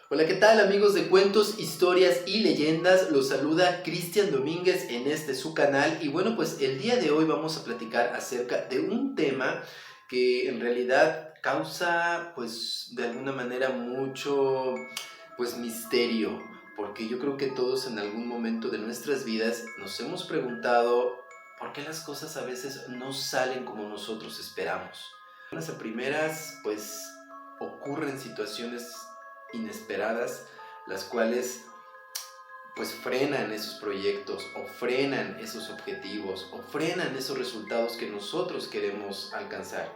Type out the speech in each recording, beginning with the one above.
Hola, ¿qué tal amigos de Cuentos, Historias y Leyendas? Los saluda Cristian Domínguez en su canal y bueno, pues el día de hoy vamos a platicar acerca de un tema que en realidad causa pues de alguna manera mucho pues misterio, porque yo creo que todos en algún momento de nuestras vidas nos hemos preguntado por qué las cosas a veces no salen como nosotros esperamos. Unas a primeras pues ocurren situaciones inesperadas, las cuales pues frenan esos proyectos o frenan esos objetivos o frenan esos resultados que nosotros queremos alcanzar,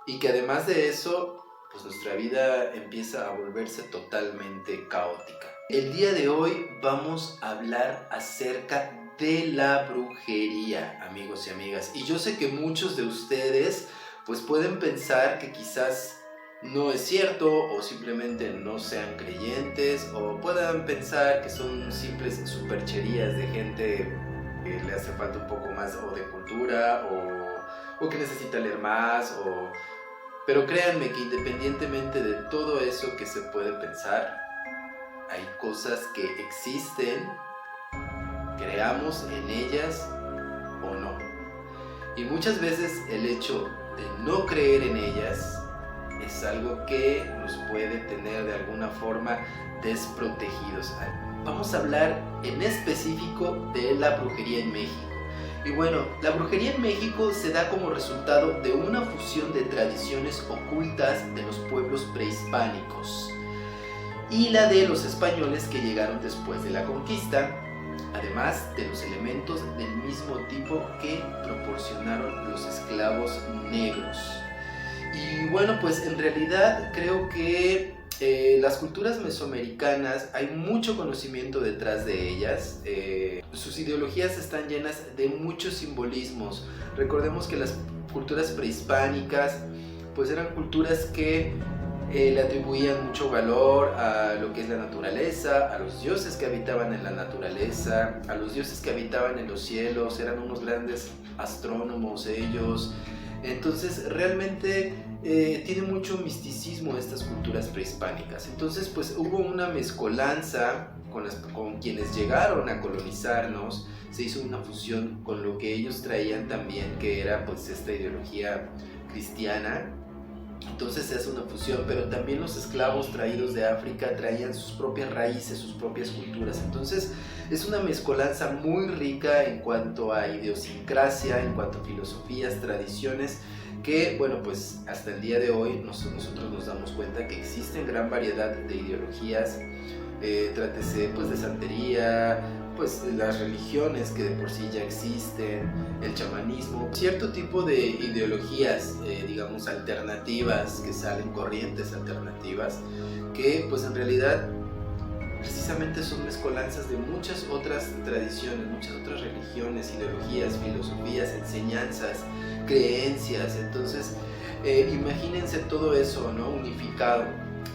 y que además de eso pues nuestra vida empieza a volverse totalmente caótica. El día de hoy vamos a hablar acerca de la brujería, amigos y amigas, y yo sé que muchos de ustedes pues pueden pensar que quizás no es cierto, o simplemente no sean creyentes, o puedan pensar que son simples supercherías de gente que le hace falta un poco más o de cultura, o que necesita leer más, pero créanme que independientemente de todo eso que se puede pensar, hay cosas que existen, creamos en ellas o no. Y muchas veces el hecho de no creer en ellas es algo que nos puede tener de alguna forma desprotegidos. Vamos a hablar en específico de la brujería en México. Y bueno, la brujería en México se da como resultado de una fusión de tradiciones ocultas de los pueblos prehispánicos y la de los españoles que llegaron después de la conquista, además de los elementos del mismo tipo que proporcionaron los esclavos negros. Y bueno, pues en realidad creo que las culturas mesoamericanas hay mucho conocimiento detrás de ellas. Sus ideologías están llenas de muchos simbolismos. Recordemos que las culturas prehispánicas pues eran culturas que le atribuían mucho valor a lo que es la naturaleza, a los dioses que habitaban en la naturaleza, a los dioses que habitaban en los cielos. Eran unos grandes astrónomos ellos. Entonces realmente tiene mucho misticismo estas culturas prehispánicas. Entonces pues hubo una mezcolanza con quienes llegaron a colonizarnos. Se hizo una fusión con lo que ellos traían también, que era pues esta ideología cristiana. Entonces se hace una fusión, pero también los esclavos traídos de África traían sus propias raíces, sus propias culturas. Entonces es una mezcolanza muy rica en cuanto a idiosincrasia, en cuanto a filosofías, tradiciones, que bueno, pues hasta el día de hoy nosotros nos damos cuenta que existen gran variedad de ideologías. Trátese pues de santería, pues de las religiones que de por sí ya existen, el chamanismo, cierto tipo de ideologías, digamos alternativas, que salen, corrientes alternativas, que pues en realidad precisamente son mezcolanzas de muchas otras tradiciones, muchas otras religiones, ideologías, filosofías, enseñanzas, creencias. Entonces imagínense todo eso, ¿no?, unificado.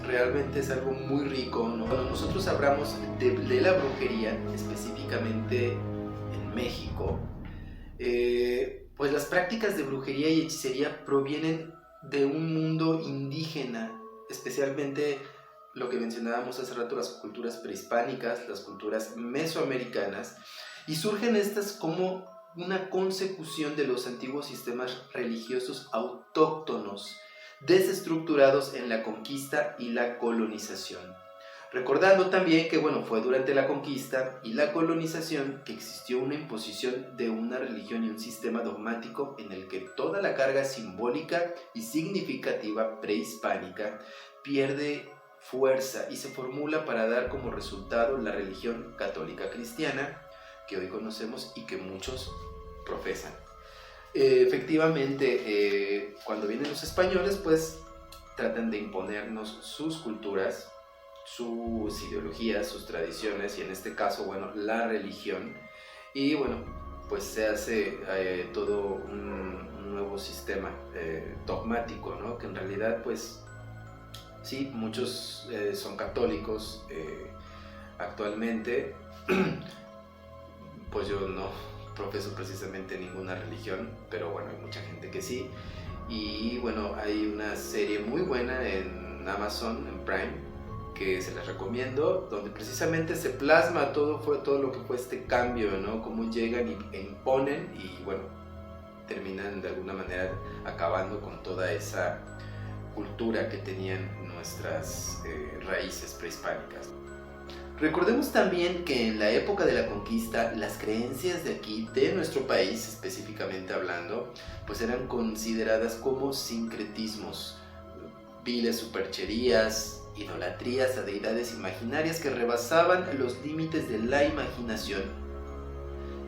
Realmente es algo muy rico, ¿no? Cuando nosotros hablamos de la brujería, específicamente en México, pues las prácticas de brujería y hechicería provienen de un mundo indígena, especialmente lo que mencionábamos hace rato, las culturas prehispánicas, las culturas mesoamericanas, y surgen estas como una consecución de los antiguos sistemas religiosos autóctonos, desestructurados en la conquista y la colonización. Recordando también que bueno, fue durante la conquista y la colonización que existió una imposición de una religión y un sistema dogmático en el que toda la carga simbólica y significativa prehispánica pierde fuerza y se formula para dar como resultado la religión católica cristiana que hoy conocemos y que muchos profesan. Efectivamente, cuando vienen los españoles, pues tratan de imponernos sus culturas, sus ideologías, sus tradiciones, y en este caso, bueno, la religión. Y bueno, pues se hace todo un nuevo sistema dogmático, ¿no? Que en realidad, pues, sí, muchos son católicos actualmente. Pues yo no profeso precisamente ninguna religión, pero bueno, hay mucha gente que sí. Y bueno, hay una serie muy buena en Amazon, en Prime, que se les recomiendo, donde precisamente se plasma todo lo que fue este cambio, ¿no? Cómo llegan e imponen y bueno, terminan de alguna manera acabando con toda esa cultura que tenían nuestras raíces prehispánicas. Recordemos también que en la época de la conquista las creencias de aquí, de nuestro país específicamente hablando, pues eran consideradas como sincretismos, viles supercherías, idolatrías a deidades imaginarias que rebasaban los límites de la imaginación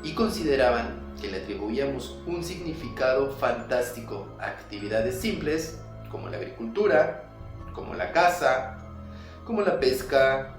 y consideraban que le atribuíamos un significado fantástico a actividades simples como la agricultura, como la caza, como la pesca,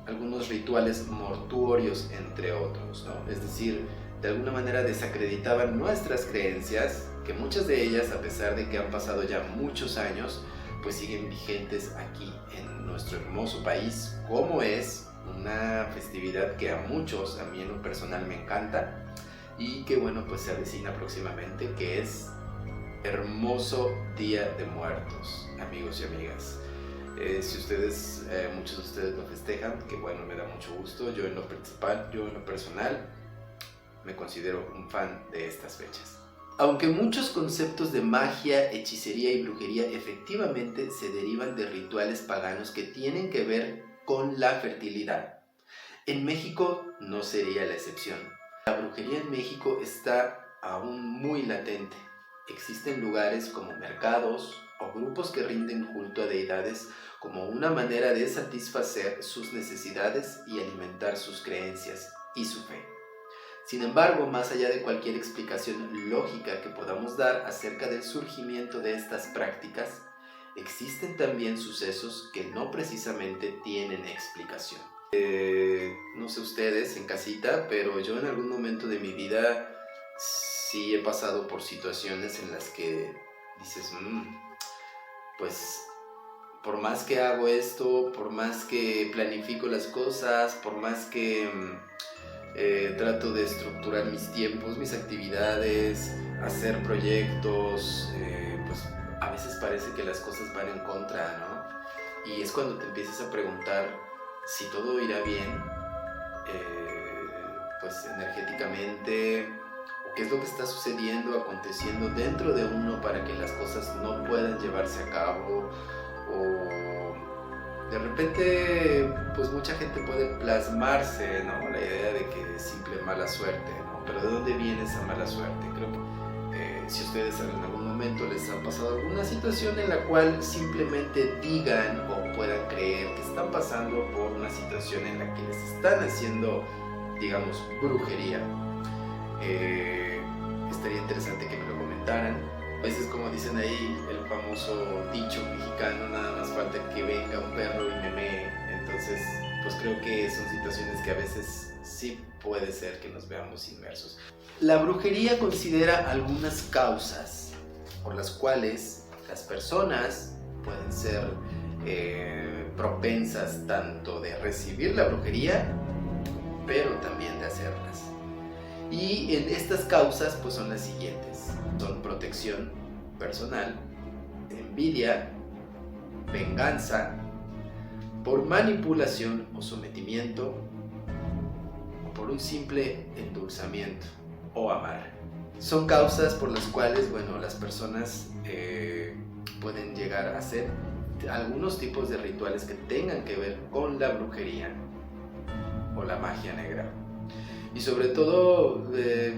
algunos rituales mortuorios, entre otros, ¿no? Es decir, de alguna manera desacreditaban nuestras creencias, que muchas de ellas, a pesar de que han pasado ya muchos años, pues siguen vigentes aquí en nuestro hermoso país, como es una festividad que a muchos, a mí en lo personal me encanta, y que bueno, pues se avecina próximamente, que es Hermoso Día de Muertos, amigos y amigas. Si ustedes, muchos de ustedes lo festejan, que bueno, me da mucho gusto. Yo en lo personal, me considero un fan de estas fechas. Aunque muchos conceptos de magia, hechicería y brujería efectivamente se derivan de rituales paganos que tienen que ver con la fertilidad, en México no sería la excepción. La brujería en México está aún muy latente. Existen lugares como mercados o grupos que rinden culto a deidades como una manera de satisfacer sus necesidades y alimentar sus creencias y su fe. Sin embargo, más allá de cualquier explicación lógica que podamos dar acerca del surgimiento de estas prácticas, existen también sucesos que no precisamente tienen explicación. No sé ustedes en casita, pero yo en algún momento de mi vida sí he pasado por situaciones en las que dices, pues por más que hago esto, por más que planifico las cosas, por más que trato de estructurar mis tiempos, mis actividades, hacer proyectos, pues a veces parece que las cosas van en contra, ¿no? Y es cuando te empiezas a preguntar si todo irá bien, pues energéticamente, o qué es lo que está sucediendo, aconteciendo dentro de uno para que las cosas no puedan llevarse a cabo, o de repente pues mucha gente puede plasmarse, ¿no?, la idea de que es simple mala suerte, ¿no? Pero ¿de dónde viene esa mala suerte? Creo que si ustedes en algún momento les ha pasado alguna situación en la cual simplemente digan o puedan creer que están pasando por una situación en la que les están haciendo, digamos, brujería, estaría interesante que me lo comentaran. A veces, como dicen ahí, el famoso dicho mexicano, nada más falta que venga un perro y me mee. Entonces, pues creo que son situaciones que a veces sí puede ser que nos veamos inmersos. La brujería considera algunas causas por las cuales las personas pueden ser propensas tanto de recibir la brujería, pero también de hacerlas. Y en estas causas pues son las siguientes: son protección personal, envidia, venganza, por manipulación o sometimiento, o por un simple endulzamiento o amar. Son causas por las cuales, bueno, las personas pueden llegar a hacer algunos tipos de rituales que tengan que ver con la brujería o la magia negra. Y sobre todo,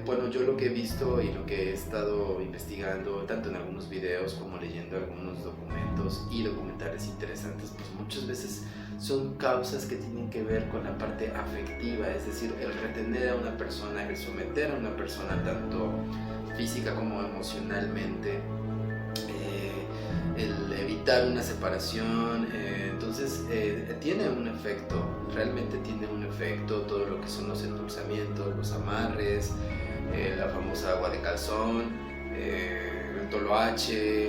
bueno, yo lo que he visto y lo que he estado investigando, tanto en algunos videos como leyendo algunos documentos y documentales interesantes, pues muchas veces son causas que tienen que ver con la parte afectiva, es decir, el retener a una persona, el someter a una persona tanto física como emocionalmente, el evitar una separación. Entonces tiene un efecto, realmente tiene un efecto todo lo que son los endulzamientos, los amarres, la famosa agua de calzón, el toloache.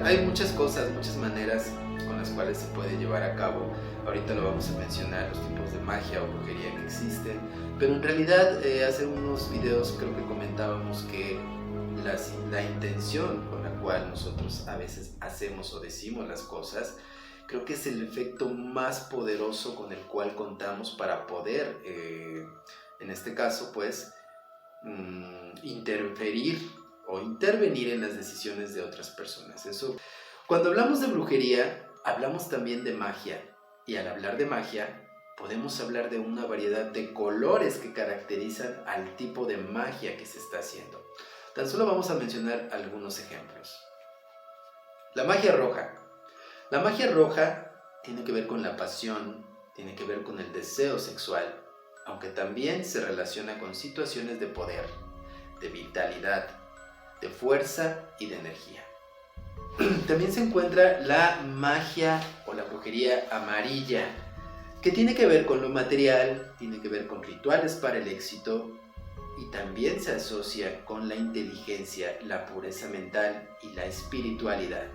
Hay muchas cosas, muchas maneras con las cuales se puede llevar a cabo. Ahorita lo vamos a mencionar, los tipos de magia o brujería que existen, pero en realidad hace unos videos creo que comentábamos que la intención con la cual nosotros a veces hacemos o decimos las cosas creo que es el efecto más poderoso con el cual contamos para poder, en este caso, pues, interferir o intervenir en las decisiones de otras personas. Eso, cuando hablamos de brujería, hablamos también de magia, y al hablar de magia, podemos hablar de una variedad de colores que caracterizan al tipo de magia que se está haciendo. Tan solo vamos a mencionar algunos ejemplos. La magia roja. La magia roja tiene que ver con la pasión, tiene que ver con el deseo sexual, aunque también se relaciona con situaciones de poder, de vitalidad, de fuerza y de energía. También se encuentra la magia o la brujería amarilla, que tiene que ver con lo material, tiene que ver con rituales para el éxito y también se asocia con la inteligencia, la pureza mental y la espiritualidad.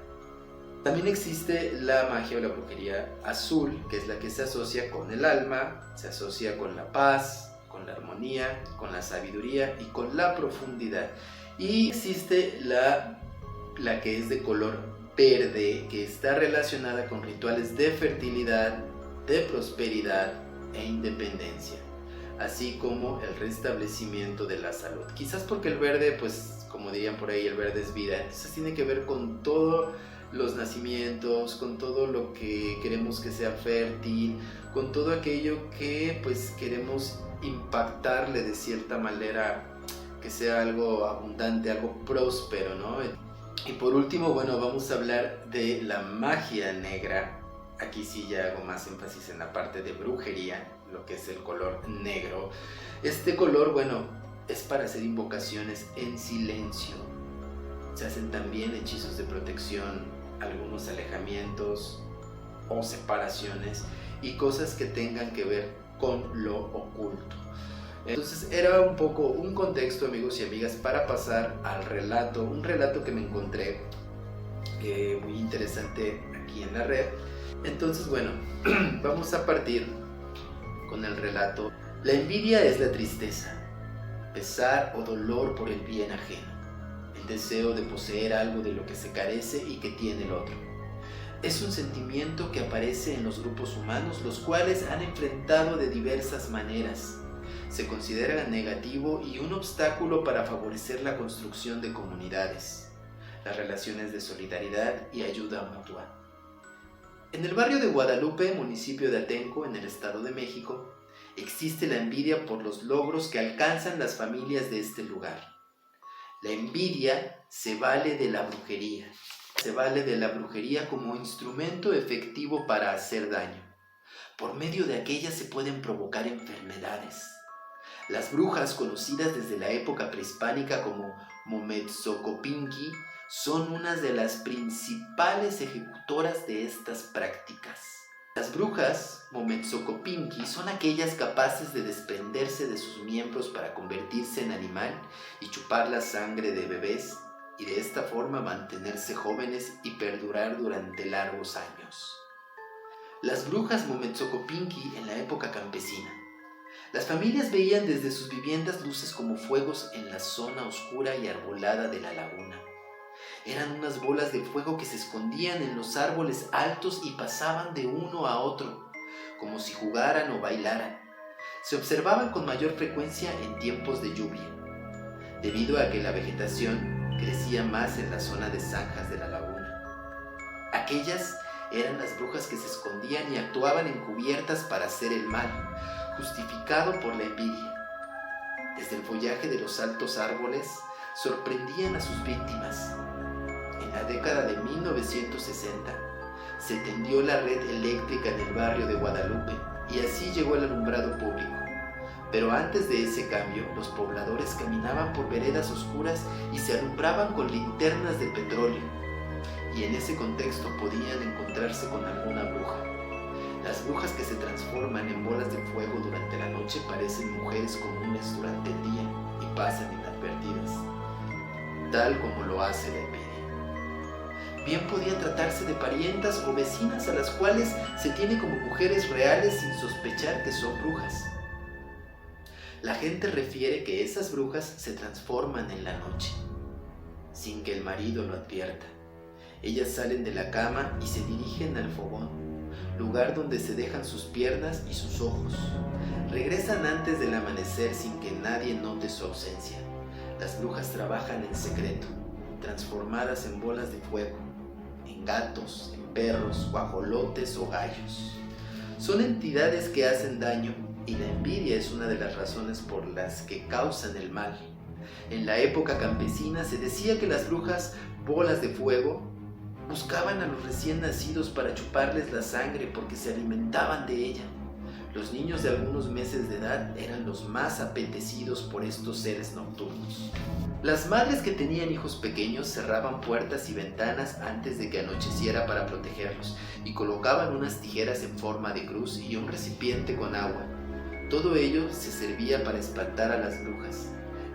También existe la magia o la brujería azul, que es la que se asocia con el alma, se asocia con la paz, con la armonía, con la sabiduría y con la profundidad. Y existe la que es de color verde, que está relacionada con rituales de fertilidad, de prosperidad e independencia, así como el restablecimiento de la salud. Quizás porque el verde, pues como dirían por ahí, el verde es vida, entonces tiene que ver con todos los nacimientos, con todo lo que queremos que sea fértil, con todo aquello que pues queremos impactarle de cierta manera, que sea algo abundante, algo próspero, ¿no? Y por último, bueno, vamos a hablar de la magia negra. Aquí sí ya hago más énfasis en la parte de brujería, lo que es el color negro. Este color, bueno, es para hacer invocaciones en silencio. Se hacen también hechizos de protección, algunos alejamientos o separaciones y cosas que tengan que ver con lo oculto. Entonces era un poco un contexto, amigos y amigas, para pasar al relato, un relato que me encontré muy interesante aquí en la red. Entonces, bueno, vamos a partir con el relato. La envidia es la tristeza, pesar o dolor por el bien ajeno, el deseo de poseer algo de lo que se carece y que tiene el otro. Es un sentimiento que aparece en los grupos humanos, los cuales han enfrentado de diversas maneras. Se considera negativo y un obstáculo para favorecer la construcción de comunidades, las relaciones de solidaridad y ayuda mutua. En el barrio de Guadalupe, municipio de Atenco, en el Estado de México, existe la envidia por los logros que alcanzan las familias de este lugar. La envidia se vale de la brujería. Se vale de la brujería como instrumento efectivo para hacer daño. Por medio de aquella se pueden provocar enfermedades. Las brujas, conocidas desde la época prehispánica como Mometzocopinkui, son unas de las principales ejecutoras de estas prácticas. Las brujas Mometzocopinkui son aquellas capaces de desprenderse de sus miembros para convertirse en animal y chupar la sangre de bebés y de esta forma mantenerse jóvenes y perdurar durante largos años. Las brujas Mometzocopinkui en la época campesina. Las familias veían desde sus viviendas luces como fuegos en la zona oscura y arbolada de la laguna. Eran unas bolas de fuego que se escondían en los árboles altos y pasaban de uno a otro, como si jugaran o bailaran. Se observaban con mayor frecuencia en tiempos de lluvia, debido a que la vegetación crecía más en la zona de zanjas de la laguna. Aquellas eran las brujas que se escondían y actuaban encubiertas para hacer el mal, justificado por la envidia. Desde el follaje de los altos árboles sorprendían a sus víctimas. En la década de 1960 se tendió la red eléctrica en el barrio de Guadalupe y así llegó el alumbrado público. Pero antes de ese cambio, los pobladores caminaban por veredas oscuras y se alumbraban con linternas de petróleo. Y en ese contexto podían encontrarse con alguna bruja. Las brujas que se transforman en bolas de fuego durante la noche parecen mujeres comunes durante el día y pasan inadvertidas, tal como lo hace la envidia. Bien podía tratarse de parientas o vecinas a las cuales se tiene como mujeres reales sin sospechar que son brujas. La gente refiere que esas brujas se transforman en la noche, sin que el marido lo advierta. Ellas salen de la cama y se dirigen al fogón, lugar donde se dejan sus piernas y sus ojos. Regresan antes del amanecer sin que nadie note su ausencia. Las brujas trabajan en secreto, transformadas en bolas de fuego, en gatos, en perros, guajolotes o gallos. Son entidades que hacen daño y la envidia es una de las razones por las que causan el mal. En la época campesina se decía que las brujas bolas de fuego buscaban a los recién nacidos para chuparles la sangre porque se alimentaban de ella. Los niños de algunos meses de edad eran los más apetecidos por estos seres nocturnos. Las madres que tenían hijos pequeños cerraban puertas y ventanas antes de que anocheciera para protegerlos y colocaban unas tijeras en forma de cruz y un recipiente con agua. Todo ello se servía para espantar a las brujas,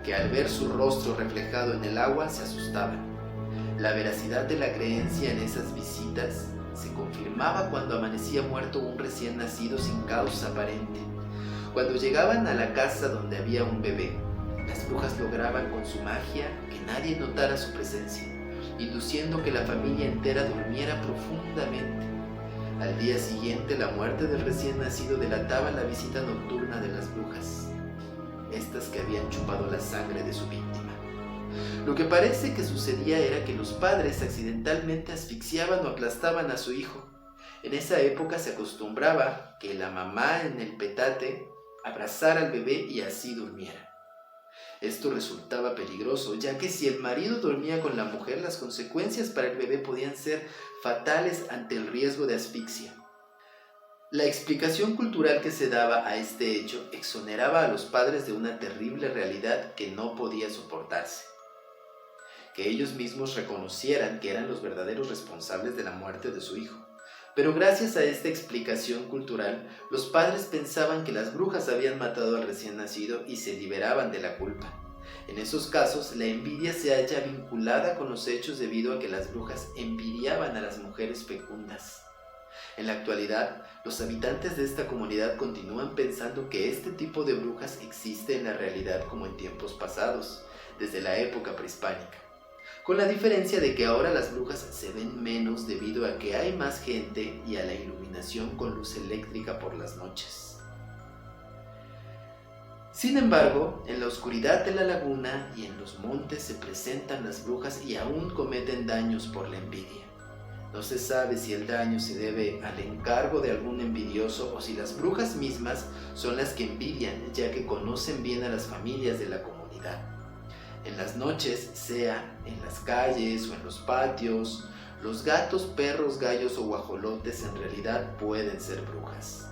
que al ver su rostro reflejado en el agua se asustaban. La veracidad de la creencia en esas visitas se confirmaba cuando amanecía muerto un recién nacido sin causa aparente. Cuando llegaban a la casa donde había un bebé, las brujas lograban con su magia que nadie notara su presencia, induciendo que la familia entera durmiera profundamente. Al día siguiente, la muerte del recién nacido delataba la visita nocturna de las brujas, estas que habían chupado la sangre de su víctima. Lo que parece que sucedía era que los padres accidentalmente asfixiaban o aplastaban a su hijo. En esa época se acostumbraba que la mamá en el petate abrazara al bebé y así durmiera. Esto resultaba peligroso, ya que si el marido dormía con la mujer, las consecuencias para el bebé podían ser fatales ante el riesgo de asfixia. La explicación cultural que se daba a este hecho exoneraba a los padres de una terrible realidad que no podía soportarse. Que ellos mismos reconocieran que eran los verdaderos responsables de la muerte de su hijo. Pero gracias a esta explicación cultural, los padres pensaban que las brujas habían matado al recién nacido y se liberaban de la culpa. En esos casos, la envidia se halla vinculada con los hechos debido a que las brujas envidiaban a las mujeres fecundas. En la actualidad, los habitantes de esta comunidad continúan pensando que este tipo de brujas existe en la realidad como en tiempos pasados, desde la época prehispánica. Con la diferencia de que ahora las brujas se ven menos debido a que hay más gente y a la iluminación con luz eléctrica por las noches. Sin embargo, en la oscuridad de la laguna y en los montes se presentan las brujas y aún cometen daños por la envidia. No se sabe si el daño se debe al encargo de algún envidioso o si las brujas mismas son las que envidian, ya que conocen bien a las familias de la comunidad. En las noches, sea en las calles o en los patios, los gatos, perros, gallos o guajolotes en realidad pueden ser brujas.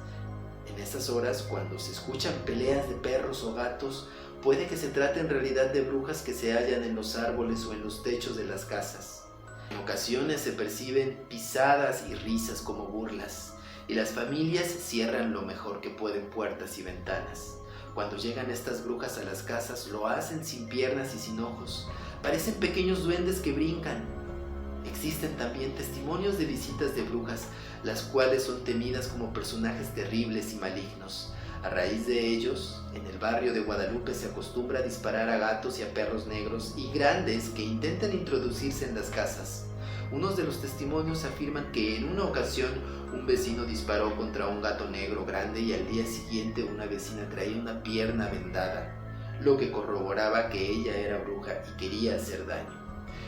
En esas horas, cuando se escuchan peleas de perros o gatos, puede que se trate en realidad de brujas que se hallan en los árboles o en los techos de las casas. En ocasiones se perciben pisadas y risas como burlas, y las familias cierran lo mejor que pueden puertas y ventanas. Cuando llegan estas brujas a las casas, lo hacen sin piernas y sin ojos. Parecen pequeños duendes que brincan. Existen también testimonios de visitas de brujas, las cuales son temidas como personajes terribles y malignos. A raíz de ellos, en el barrio de Guadalupe se acostumbra a disparar a gatos y a perros negros y grandes que intentan introducirse en las casas. Unos de los testimonios afirman que en una ocasión un vecino disparó contra un gato negro grande y al día siguiente una vecina traía una pierna vendada, lo que corroboraba que ella era bruja y quería hacer daño.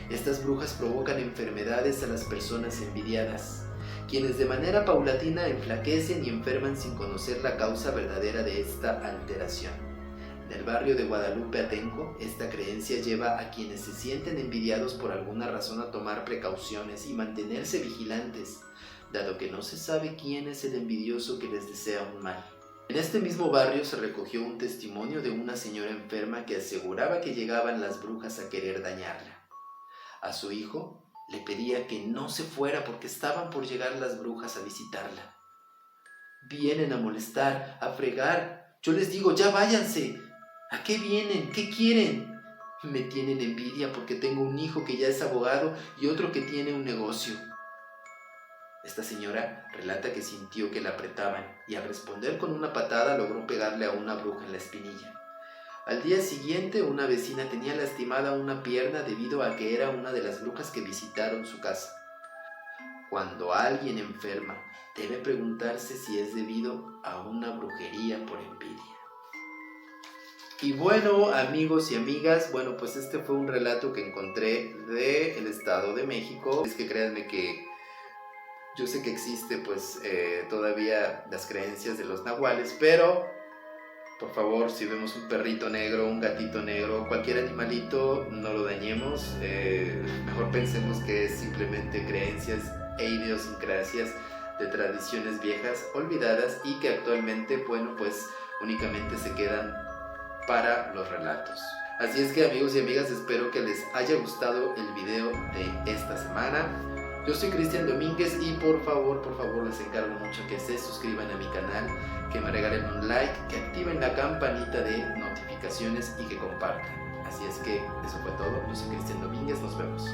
Estas brujas provocan enfermedades a las personas envidiadas, quienes de manera paulatina enflaquecen y enferman sin conocer la causa verdadera de esta alteración. En el barrio de Guadalupe Atenco, esta creencia lleva a quienes se sienten envidiados por alguna razón a tomar precauciones y mantenerse vigilantes, dado que no se sabe quién es el envidioso que les desea un mal. En este mismo barrio se recogió un testimonio de una señora enferma que aseguraba que llegaban las brujas a querer dañarla. A su hijo le pedía que no se fuera porque estaban por llegar las brujas a visitarla. Vienen a molestar, a fregar. Yo les digo, ya váyanse. ¿A qué vienen? ¿Qué quieren? Me tienen envidia porque tengo un hijo que ya es abogado y otro que tiene un negocio. Esta señora relata que sintió que la apretaban y al responder con una patada logró pegarle a una bruja en la espinilla. Al día siguiente, una vecina tenía lastimada una pierna debido a que era una de las brujas que visitaron su casa. cuando alguien enferma, debe preguntarse si es debido a una brujería por envidia. Y bueno, amigos y amigas, bueno, pues este fue un relato que encontré del Estado de México. Es que créanme que yo sé que existe pues todavía las creencias de los nahuales, pero por favor, si vemos un perrito negro, un gatito negro, cualquier animalito, no lo dañemos. Mejor pensemos que es simplemente creencias e idiosincrasias de tradiciones viejas olvidadas y que actualmente, bueno, pues únicamente se quedan para los relatos. Así es que, amigos y amigas, espero que les haya gustado el video de esta semana. Yo soy Cristian Domínguez y por favor les encargo mucho que se suscriban a mi canal, que me regalen un like, que activen la campanita de notificaciones y que compartan. Así es que eso fue todo. Yo soy Cristian Domínguez, nos vemos.